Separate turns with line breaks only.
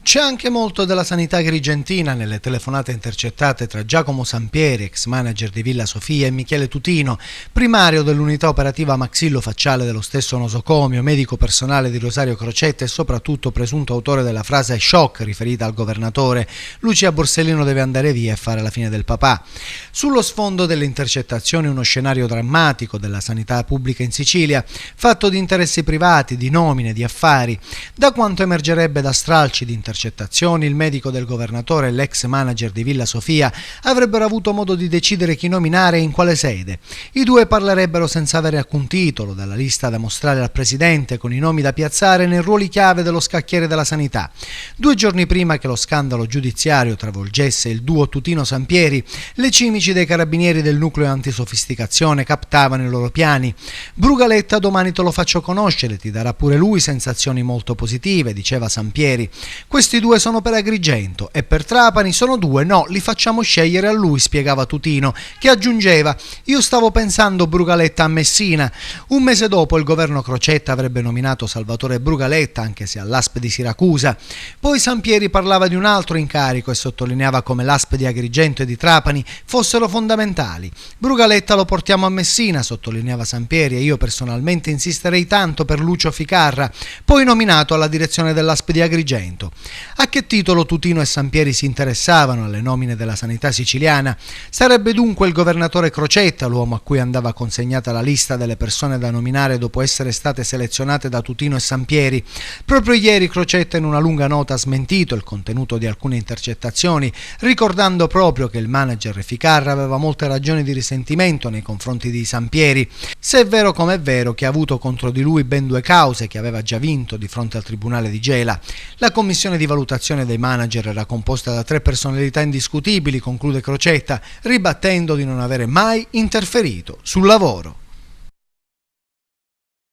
C'è anche molto della sanità agrigentina nelle telefonate intercettate tra Giacomo Sampieri, ex manager di Villa Sofia, e Michele Tutino, primario dell'unità operativa maxillofacciale dello stesso nosocomio, medico personale di Rosario Crocetta e soprattutto presunto autore della frase shock riferita al governatore: Lucia Borsellino deve andare via e fare la fine del papà. Sullo sfondo delle intercettazioni uno scenario drammatico della sanità pubblica in Sicilia, fatto di interessi privati, di nomine, di affari. Da quanto emergerebbe da stralci di intercettazioni, il medico del governatore e l'ex manager di Villa Sofia avrebbero avuto modo di decidere chi nominare e in quale sede. I due parlerebbero senza avere alcun titolo, dalla lista da mostrare al presidente, con i nomi da piazzare nei ruoli chiave dello scacchiere della sanità. 2 giorni prima che lo scandalo giudiziario travolgesse il duo Tutino-Sampieri, le cimici dei carabinieri del nucleo antisofisticazione captavano i loro piani. Brugaletta domani te lo faccio conoscere, ti darà pure lui sensazioni molto positive, diceva Sampieri. Questi due sono per Agrigento e per Trapani sono 2, no, li facciamo scegliere a lui, spiegava Tutino, che aggiungeva: io stavo pensando Brugaletta a Messina. Un mese dopo il governo Crocetta avrebbe nominato Salvatore Brugaletta, anche se all'ASP di Siracusa. Poi Sampieri parlava di un altro incarico e sottolineava come l'ASP di Agrigento e di Trapani fossero fondamentali. Brugaletta lo portiamo a Messina, sottolineava Sampieri, e io personalmente insisterei tanto per Lucio Ficarra, poi nominato alla direzione dell'ASP di Agrigento. A che titolo Tutino e Sampieri si interessavano alle nomine della sanità siciliana? Sarebbe dunque il governatore Crocetta l'uomo a cui andava consegnata la lista delle persone da nominare dopo essere state selezionate da Tutino e Sampieri. Proprio ieri Crocetta in una lunga nota ha smentito il contenuto di alcune intercettazioni, ricordando proprio che il manager Ficarra aveva molte ragioni di risentimento nei confronti di Sampieri, se è vero come è vero che ha avuto contro di lui ben 2 cause che aveva già vinto di fronte al tribunale di Gela. La commissione di valutazione dei manager era composta da 3 personalità indiscutibili, conclude Crocetta, ribattendo di non avere mai interferito sul lavoro.